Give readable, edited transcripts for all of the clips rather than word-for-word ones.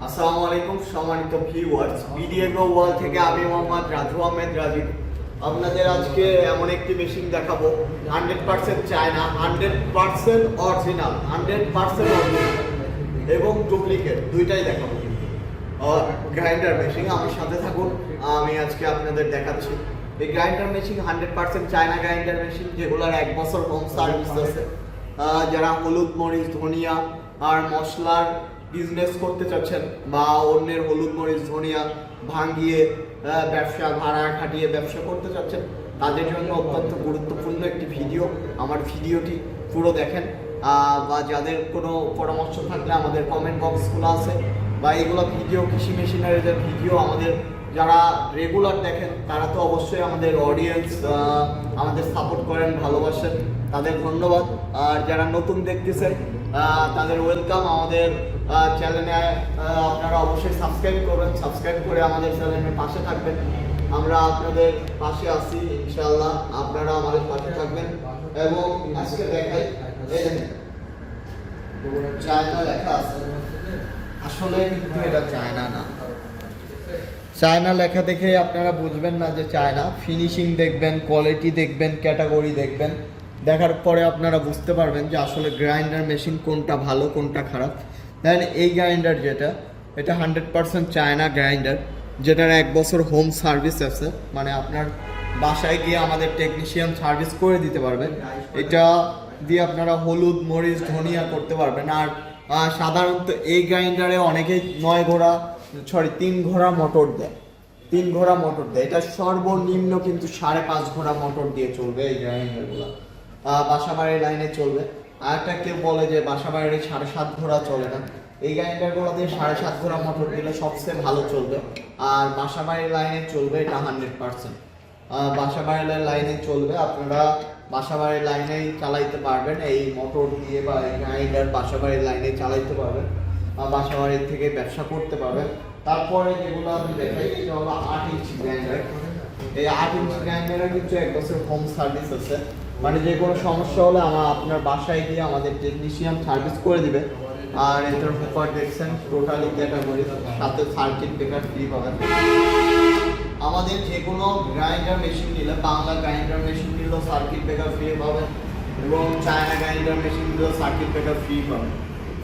আসসালামু আলাইকুম সম্মানিত ভিউয়ার্স, বিডিএগো ওয়ার্ল্ড থেকে আমি মোহাম্মদ রাজু আহমেদ রাজীব আপনাদের আজকে এমন একটি মেশিন দেখাবো 100% চায়না, 100% অরিজিনাল, 100% অরিজিনাল এবং ডুপ্লিকেট দুইটাই দেখাবো। গ্রাইন্ডার মেশিন, আমার সাথে থাকুন, আমি আজকে আপনাদের দেখাচ্ছি। এই grinder machine 100% China grinder machine, যেগুলোর 1 বছর হোম সার্ভিস আছে। যারা হলুদ মরিচ ধনিয়া আর মশলার বিজনেস করতে চাচ্ছেন বা অন্যের হলুদ মরিচ ধনিয়া ভাঙিয়ে ব্যবসা ভাড়া খাটিয়ে ব্যবসা করতে চাচ্ছেন, তাদের জন্য অত্যন্ত গুরুত্বপূর্ণ একটি ভিডিও। আমার ভিডিওটি পুরো দেখেন, বা যাদের কোনো পরামর্শ থাকলে আমাদের কমেন্ট বক্স খোলা আছে, বা এগুলো ভিডিও কৃষি মেশিনারিদের ভিডিও আমাদের যারা রেগুলার দেখেন তারা তো অবশ্যই আমাদের অডিয়েন্স, আমাদের সাপোর্ট করেন, ভালোবাসেন, তাদের ধন্যবাদ। আর যারা নতুন দেখতেছেন তাদের ওয়েলকাম। আমাদের চ্যানেলে আপনারা অবশ্যই সাবস্ক্রাইব করবেন, সাবস্ক্রাইব করে আমাদের চ্যানেলের পাশে থাকবেন। আমরা আপনাদের পাশে আছি ইনশাআল্লাহ, আপনারা আমাদের পাশে থাকবেন। এবং আজকে দেখাই, এই দেখেন চায়না লেখা আছে, আসলে কিন্তু এটা চায়না না। চায়না লেখা দেখে আপনারা বুঝবেন না যে চায়না। ফিনিশিং দেখবেন, কোয়ালিটি দেখবেন, ক্যাটাগরি দেখবেন, দেখার পরে আপনারা বুঝতে পারবেন যে আসলে গ্রাইন্ডার মেশিন কোনটা ভালো কোনটা খারাপ। দেন এই গ্রাইন্ডার যেটা, এটা 100% চায়না গ্রাইন্ডার, যেটার 1 বছর হোম সার্ভিস আছে, মানে আপনার বাসায় গিয়ে আমাদের টেকনিশিয়ান সার্ভিস করে দিতে পারবেন। এটা দিয়ে আপনারা হলুদ মরিচ ধনিয়া করতে পারবেন। আর সাধারণত এই গ্রাইন্ডারে অনেকেই 3 ঘোড়া মোটর দেয়, 3 ঘোড়া মোটর দেয়। এটা সর্বনিম্ন কিন্তু 5.5 ঘোড়া মোটর দিয়ে চলবে এই গ্রাইন্ডারগুলো, বাসাবাড়ির লাইনে চলবে। আর একটা কেউ বলে যে বাসাবাড়ির 7.5 ঘোড়া চলে না, এই গ্রাইন্ডারগুলো দিয়ে 7.5 ঘোড়া মোটর দিলে সবচেয়ে ভালো চলবে। আর বাসাবাড়ির লাইনে চলবে এটা 100%, বাসাবাড়ির লাইনে চলবে। আপনারা বাসাবাড়ির লাইনেই চালাইতে পারবেন এই মোটর দিয়ে, বা এই গ্রাইন্ডার বাসাবাড়ির লাইনে চালাইতে পারবেন, বাসাবাড়ির থেকে ব্যবসা করতে পারবেন। তারপরে যেগুলো আমি দেখাই, এটা হলো 8 ইঞ্চি গ্রাইন্ডার। এই 8 ইঞ্চি গ্রাইন্ডারে কিন্তু 1 বছর হোম সার্ভিস আছে, মানে যে কোনো সমস্যা হলে আপনার বাসায় গিয়ে আমাদের টেকনিশিয়ান সার্ভিস করে দিবে। আর এটার উপর দেখছেন টোটালি ক্যাটাগরি, সাথে সার্কিট ব্রেকার ফ্রি পাবেন। আমাদের যে কোনো গ্রাইন্ডার মেশিন নিলে, বাংলা গ্রাইন্ডার মেশিন নিলেও সার্কিট ব্রেকার ফ্রি পাবেন, এবং চায়না গ্রাইন্ডার মেশিন নিলেও সার্কিট ব্রেকার ফ্রি পাবেন।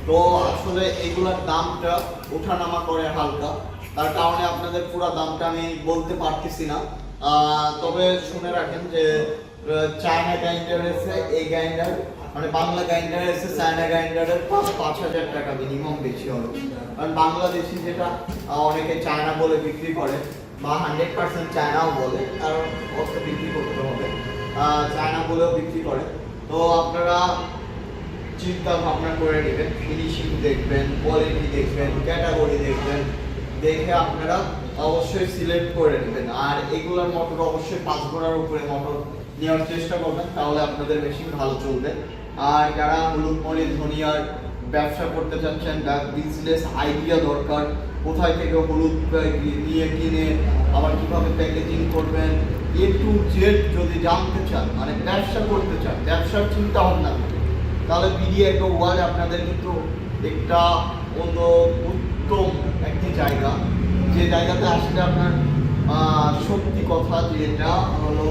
তো আসলে এগুলোর দামটা ওঠানামা করে হালকা, তার কারণে আপনাদের পুরো দামটা আমি বলতে পারতেছি না। তবে শুনে রাখেন যে চায়না গ্রাইন্ডার এসে এই গ্রাইন্ডার, মানে বাংলা গ্রাইন্ডার এসে চায়না গ্রাইন্ডারের 5,000 টাকা মিনিমাম বেশি হবে। কারণ বাংলাদেশি যেটা অনেকে চায়না বলে বিক্রি করে, বা 100% চায়নাও বলে, কারণ অর্থ বিক্রি করতে হবে, চায়না বলেও বিক্রি করে। তো আপনারা চিন্তা ভাবনা করে নেবেন, ফিনিশিং দেখবেন, কোয়ালিটি দেখবেন, ক্যাটাগরি দেখবেন, দেখে আপনারা অবশ্যই সিলেক্ট করে নেবেন। আর এগুলোর মোটর অবশ্যই 5 ঘোড়ার উপরে মোটর নেওয়ার চেষ্টা করবেন, তাহলে আপনাদের মেশিন ভালো চলবে। আর যারা হলুদ মরিচ ধনিয়ার ব্যবসা করতে চাচ্ছেন, বিজনেস আইডিয়া দরকার, কোথায় থেকে হলুদ নিয়ে কিনে আবার কীভাবে প্যাকেজিং করবেন, A to Z যদি জানতে চান, মানে ব্যবসা করতে চান, ব্যবসার চিন্তা ভাবনা, তাহলে বিডিএগো ওয়ার্ল্ড আপনাদের কিন্তু একটা উত্তম একটি জায়গা, যে জায়গাতে আসলে আপনার সত্যি কথা যেটা হলো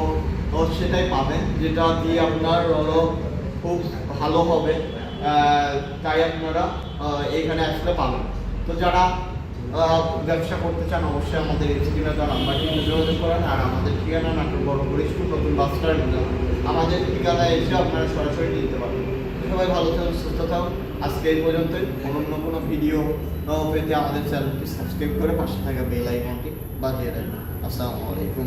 সেটাই পাবেন, যেটা দিয়ে আপনার হলো খুব ভালো হবে, তাই আপনারা এখানে আসলে পাবেন। তো যারা ব্যবসা করতে চান অবশ্যই আমাদের স্ক্রিনে দেওয়া নাম্বারটি যোগাযোগ করেন। আর আমাদের ঠিকানা নাটোর বড় স্কুল, নতুন বাস টার্মিনাল, আমাদের ঠিকানায় এসে আপনারা সরাসরি নিতে পারবেন। সবাই ভালো থাকুন, সুস্থ থাকুন। আজকে এই পর্যন্তই। অন্য কোনো ভিডিও পেতে আমাদের চ্যানেলটি সাবস্ক্রাইব করে পাশে থাকা বেল আইকনটি বাজিয়ে রাখবেন। আসসালামু আলাইকুম।